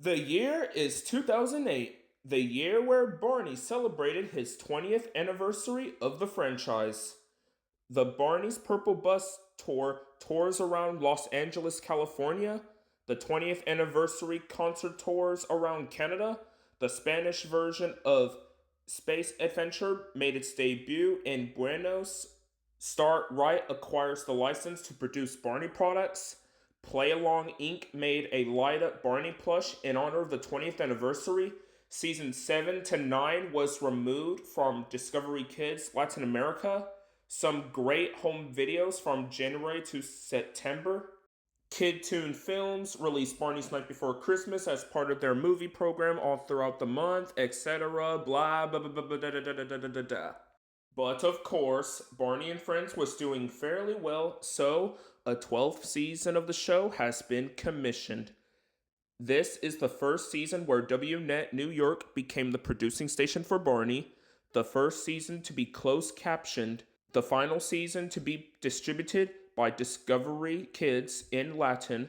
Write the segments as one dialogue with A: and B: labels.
A: The year is 2008, the year where Barney celebrated his 20th anniversary of the franchise. The Barney's Purple Bus Tour tours around Los Angeles, California. The 20th anniversary concert tours around Canada. The Spanish version of Space Adventure made its debut in Buenos. Start Right acquires the license to produce Barney products. Play Along Inc. made a light up Barney plush in honor of the 20th anniversary. Season 7 to 9 was removed from Discovery Kids Latin America. Some great home videos from January to September. Kid Toon Films released Barney's Night Before Christmas as part of their movie program all throughout the month, etc. Blah, blah, blah, blah, blah, da, da, da, da, da, da, da. But of course, Barney and Friends was doing fairly well, so a 12th season of the show has been commissioned. This is the first season where WNET New York became the producing station for Barney, the first season to be closed captioned, the final season to be distributed by Discovery Kids in Latin,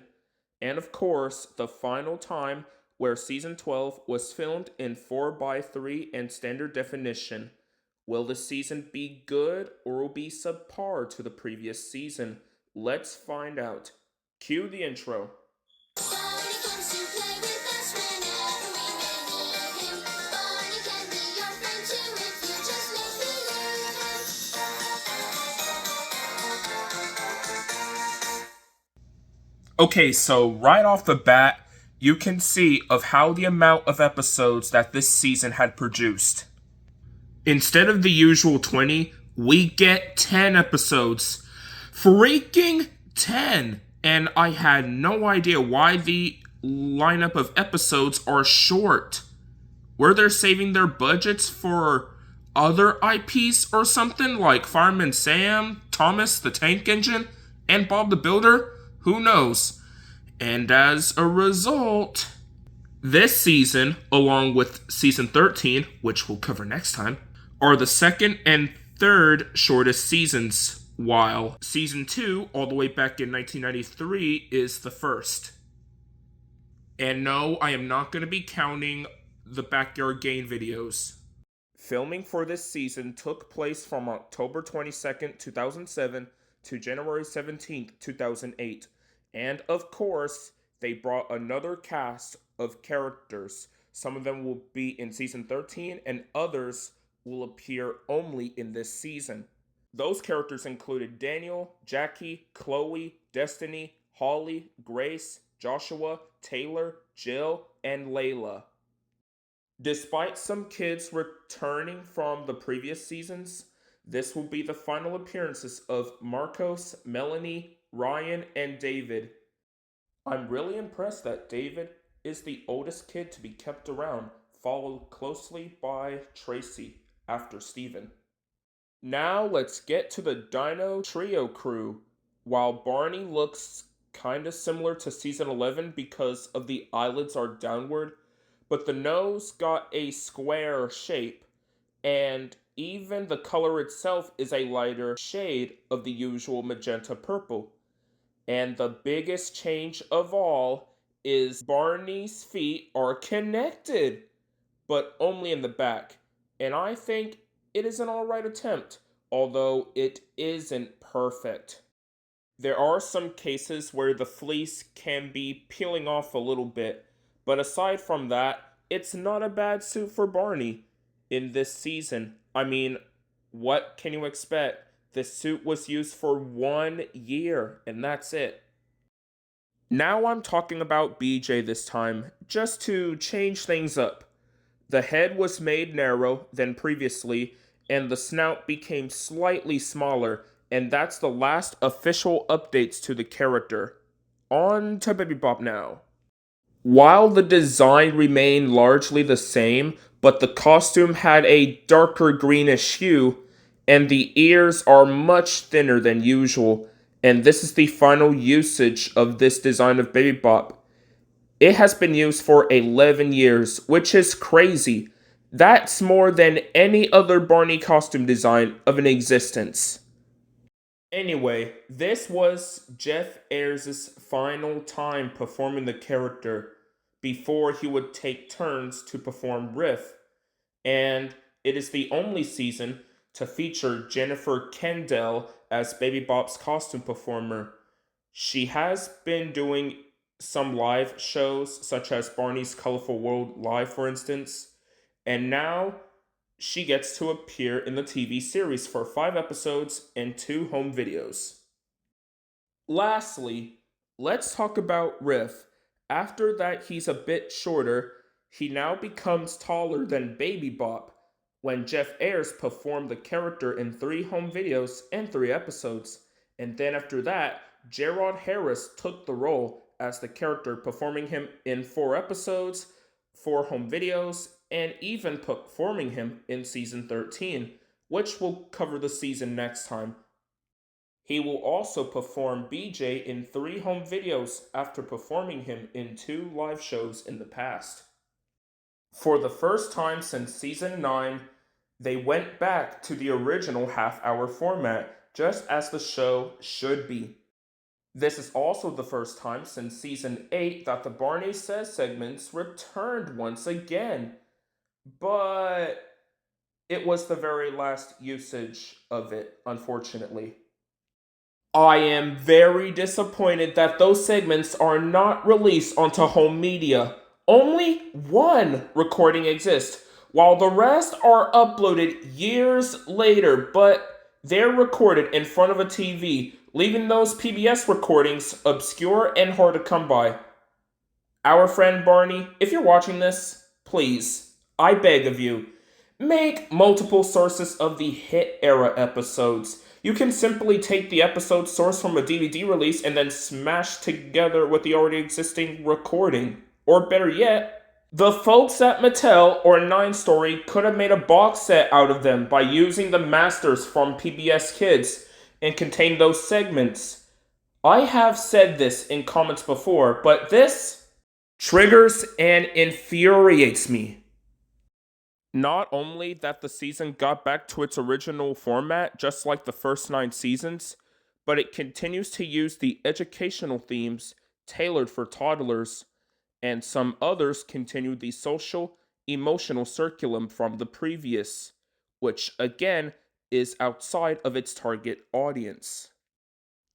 A: and of course, the final time where season 12 was filmed in 4:3 and standard definition. Will the season be good or will be subpar to the previous season? Let's find out. Cue the intro. Barney comes to play with us whenever we may need him. Barney can be your friend too if you just make believe. Okay, so right off the bat, you can see of how the amount of episodes that this season had produced. Instead of the usual 20, we get 10 episodes. Freaking 10! And I had no idea why the lineup of episodes are short. Were they saving their budgets for other IPs or something like Fireman Sam, Thomas the Tank Engine, and Bob the Builder? Who knows? And as a result, this season, along with season 13, which we'll cover next time, are the second and third shortest seasons, while season 2, all the way back in 1993, is the first. And no, I am not going to be counting the Backyard Game videos. Filming for this season took place from October 22nd, 2007 to January 17th, 2008. And of course, they brought another cast of characters. Some of them will be in season 13 and others will appear only in this season. Those characters included Daniel, Jackie, Chloe, Destiny, Holly, Grace, Joshua, Taylor, Jill, and Layla. Despite some kids returning from the previous seasons, this will be the final appearances of Marcos, Melanie, Ryan, and David. I'm really impressed that David is the oldest kid to be kept around, followed closely by Tracy after Steven. Now let's get to the Dino Trio crew. While Barney looks kinda similar to season 11 because of the eyelids are downward, but the nose got a square shape, and even the color itself is a lighter shade of the usual magenta purple. And the biggest change of all is Barney's feet are connected, but only in the back. And I think it is an alright attempt, although it isn't perfect. There are some cases where the fleece can be peeling off a little bit, but aside from that, it's not a bad suit for Barney in this season. I mean, what can you expect? This suit was used for 1 year, and that's it. Now I'm talking about BJ this time, just to change things up. The head was made narrow than previously, and the snout became slightly smaller, and that's the last official updates to the character. On to Baby Bop now. While the design remained largely the same, but the costume had a darker greenish hue, and the ears are much thinner than usual, and this is the final usage of this design of Baby Bop. It has been used for 11 years, which is crazy. That's more than any other Barney costume design of an existence. Anyway, this was Jeff Ayres' final time performing the character. before he would take turns to perform riff, and it is the only season to feature Jennifer Kendall as Baby Bop's costume performer. She has been doing some live shows, such as Barney's Colorful World Live, for instance, and now she gets to appear in the TV series for 5 episodes and 2 home videos. Lastly, let's talk about Riff. After that, he's a bit shorter. He now becomes taller than Baby Bop when Jeff Ayers performed the character in 3 home videos and 3 episodes. And then after that, Gerard Harris took the role as the character, performing him in 4 episodes, 4 home videos, and even performing him in season 13, which we'll cover the season next time. He will also perform BJ in 3 home videos after performing him in 2 live shows in the past. For the first time since season 9, they went back to the original half-hour format, just as the show should be. This is also the first time since season 8 that the Barney Says segments returned once again. But it was the very last usage of it, unfortunately. I am very disappointed that those segments are not released onto home media. Only one recording exists, while the rest are uploaded years later, but they're recorded in front of a TV, leaving those PBS recordings obscure and hard to come by. Our friend Barney, if you're watching this, please, I beg of you, make multiple sources of the hit era episodes. You can simply take the episode source from a DVD release and then smash together with the already existing recording. Or better yet, the folks at Mattel or 9 Story could have made a box set out of them by using the masters from PBS Kids and contain those segments. I have said this in comments before, but this triggers and infuriates me. Not only that the season got back to its original format, just like the first 9 seasons, but it continues to use the educational themes tailored for toddlers, and some others continue the social, emotional curriculum from the previous, which again is outside of its target audience.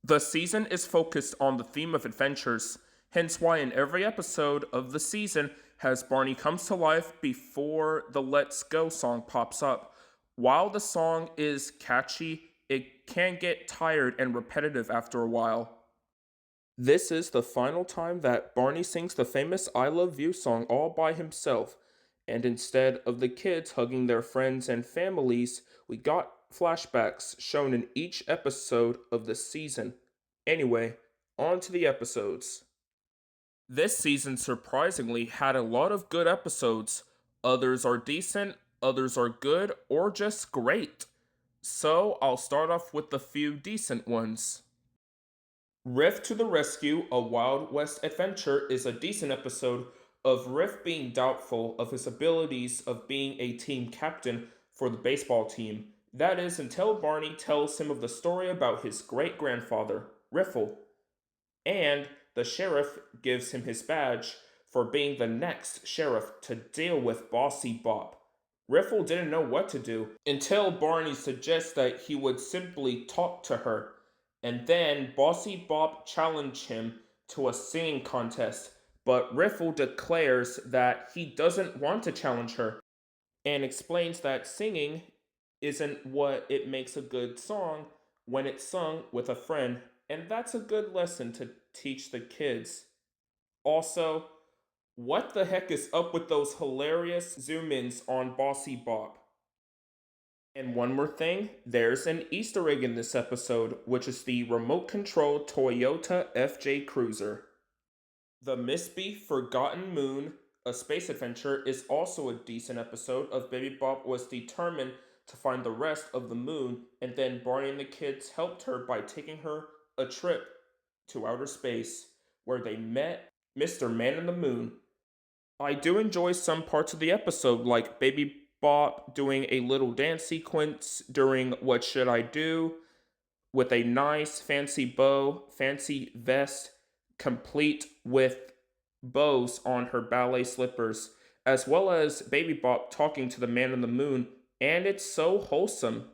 A: The season is focused on the theme of adventures, hence why in every episode of the season has Barney comes to life before the Let's Go song pops up. While the song is catchy, it can get tired and repetitive after a while. This is the final time that Barney sings the famous I Love You song all by himself, and instead of the kids hugging their friends and families, we got flashbacks shown in each episode of the season. Anyway, on to the episodes. This season surprisingly had a lot of good episodes. Others are decent, others are good, or just great. So I'll start off with the few decent ones. Riff to the Rescue, a Wild West adventure, is a decent episode of Riff being doubtful of his abilities of being a team captain for the baseball team. That is until Barney tells him of the story about his great-grandfather, Riffle, and the sheriff gives him his badge for being the next sheriff to deal with Bossy Bop. Riffle didn't know what to do until Barney suggests that he would simply talk to her, and then Bossy Bop challenged him to a singing contest, but Riffle declares that he doesn't want to challenge her, and explains that singing isn't what it makes a good song when it's sung with a friend, and that's a good lesson to teach the kids. Also, what the heck is up with those hilarious zoom ins on Bossy Bop? And one more thing, there's an Easter egg in this episode, which is the remote controlled Toyota FJ Cruiser. The Misty Forgotten Moon, a space adventure, is also a decent episode of Baby Bop was determined to find the rest of the moon, and then Barney and the kids helped her by taking her a trip to outer space, where they met Mr. Man in the Moon. I do enjoy some parts of the episode, like Baby Bop doing a little dance sequence during What Should I Do, with a nice fancy bow, fancy vest, complete with bows on her ballet slippers, as well as Baby Bop talking to the man in the moon, and it's so wholesome.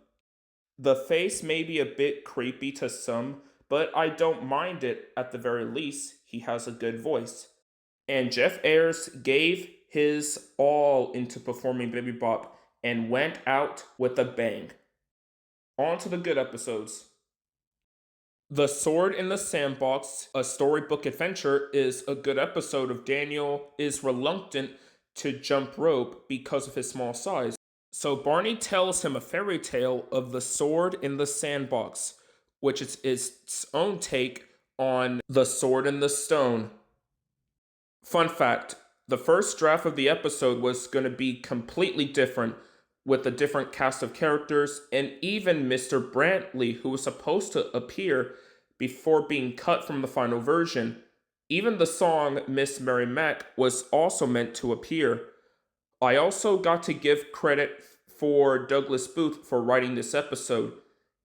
A: The face may be a bit creepy to some, but I don't mind it at the very least. He has a good voice. And Jeff Ayers gave his all into performing Baby Bop and went out with a bang. On to the good episodes. The Sword in the Sandbox, a storybook adventure, is a good episode of Daniel is reluctant to jump rope because of his small size. So Barney tells him a fairy tale of the Sword in the Sandbox, which is its own take on The Sword in the Stone. Fun fact, the first draft of the episode was going to be completely different, with a different cast of characters, and even Mr. Brantley, who was supposed to appear before being cut from the final version. Even the song Miss Mary Mac was also meant to appear. I also got to give credit for Douglas Booth for writing this episode.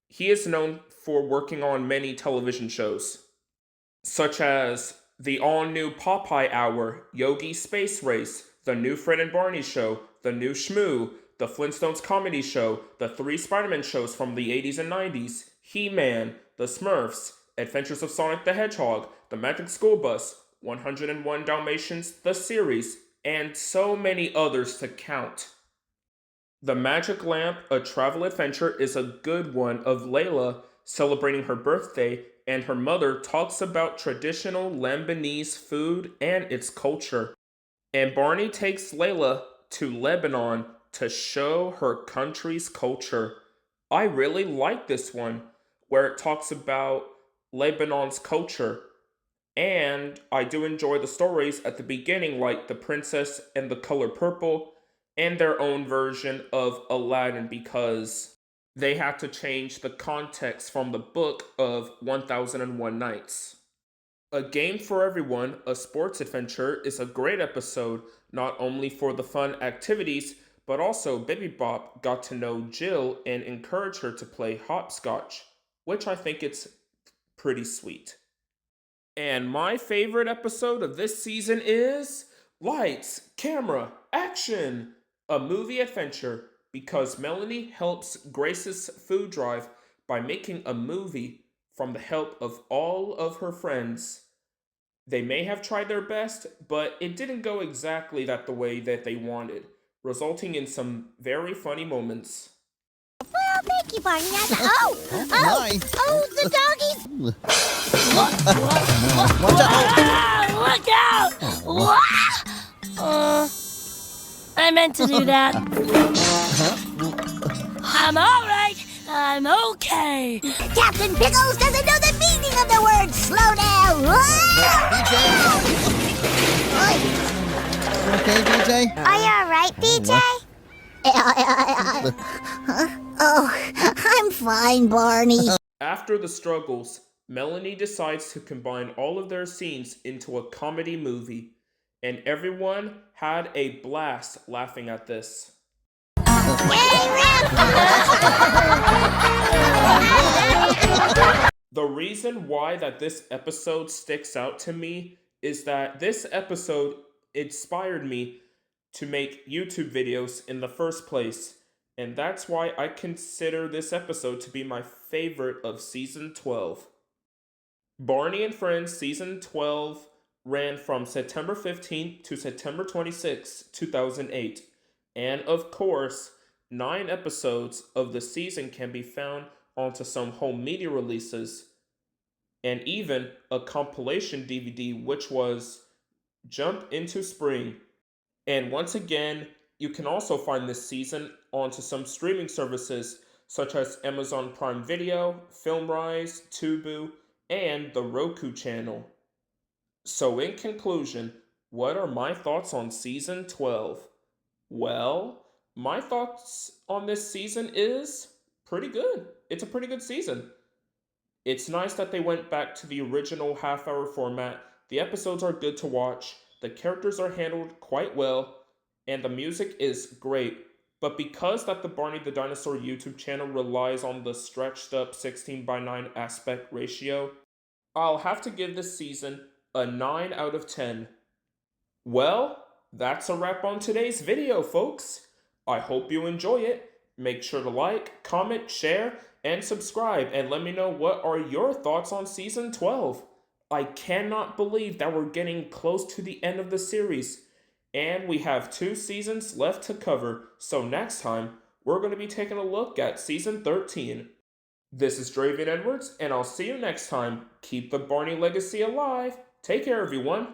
A: He is known for working on many television shows, such as the all-new Popeye Hour, Yogi Space Race, The New Fred and Barney Show, The New Shmoo, The Flintstones Comedy Show, the 3 Spider-Man shows from the 80s and 90s, He-Man, The Smurfs, Adventures of Sonic the Hedgehog, The Magic School Bus, 101 Dalmatians, the series, and so many others to count. The Magic Lamp, A Travel Adventure, is a good one of Layla celebrating her birthday, and her mother talks about traditional Lebanese food and its culture. And Barney takes Layla to Lebanon to show her country's culture. I really like this one, where it talks about Lebanon's culture. And I do enjoy the stories at the beginning, like The Princess and the Color Purple, and their own version of Aladdin, because they had to change the context from the book of 1001 Nights. A Game for Everyone, a sports adventure, is a great episode, not only for the fun activities, but also Baby Bop got to know Jill and encourage her to play hopscotch, which I think it's pretty sweet. And my favorite episode of this season is Lights, Camera, Action, a movie adventure, because Melanie helps Grace's food drive by making a movie from the help of all of her friends. They may have tried their best, but it didn't go exactly the way that they wanted, resulting in some very funny moments.
B: Well, thank you, Barney. The doggies!
C: Look out! I meant to do that. I'm all right. I'm okay.
B: Captain Pickles doesn't know the meaning of the word slow down.
D: Okay, BJ?
B: Are you all right, BJ? Oh, I'm fine, Barney.
A: After the struggles, Melanie decides to combine all of their scenes into a comedy movie, and everyone had a blast laughing at this. The reason why that this episode sticks out to me is that this episode inspired me to make YouTube videos in the first place, and that's why I consider this episode to be my favorite of Season 12. Barney and Friends Season 12 ran from September 15th to September 26, 2008, and of course, 9 episodes of the season can be found onto some home media releases, and even a compilation DVD, which was Jump Into Spring. And once again, you can also find this season onto some streaming services such as Amazon Prime Video, FilmRise, Tubu, and the Roku channel. So in conclusion, what are my thoughts on Season 12? Well, my thoughts on this season is pretty good. It's a pretty good season. It's nice that they went back to the original half-hour format. The episodes are good to watch. The characters are handled quite well, and the music is great. But because that the Barney the Dinosaur YouTube channel relies on the stretched up 16:9 aspect ratio, I'll have to give this season a 9 out of 10. Well, that's a wrap on today's video, folks. I hope you enjoy it. Make sure to like, comment, share, and subscribe, and let me know what are your thoughts on Season 12. I cannot believe that we're getting close to the end of the series, and we have 2 seasons left to cover, so next time, we're going to be taking a look at Season 13. This is Draven Edwards, and I'll see you next time. Keep the Barney legacy alive. Take care, everyone.